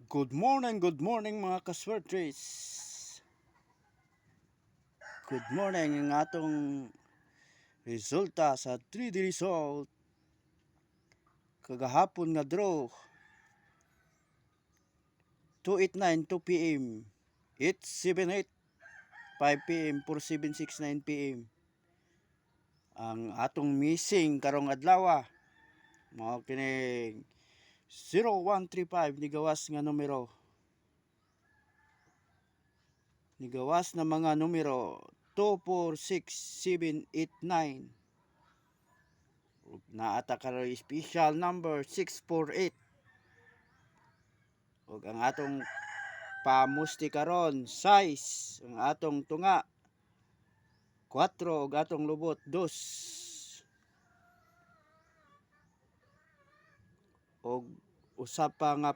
Good morning mga kaswertres. Good morning ang atong resulta sa 3D result kagahapon nga draw 2:89 2 p.m. 8:78 5 p.m. 4:769 p.m. Ang atong missing karong adlaw mao kining 0135 ni gawas nga numero. Nigawas na mga numero 246789. Naata karon special number 648. Ug ang atong pamusti karon size ang atong tunga 4 ug atong lubot 2. Og usa pa nga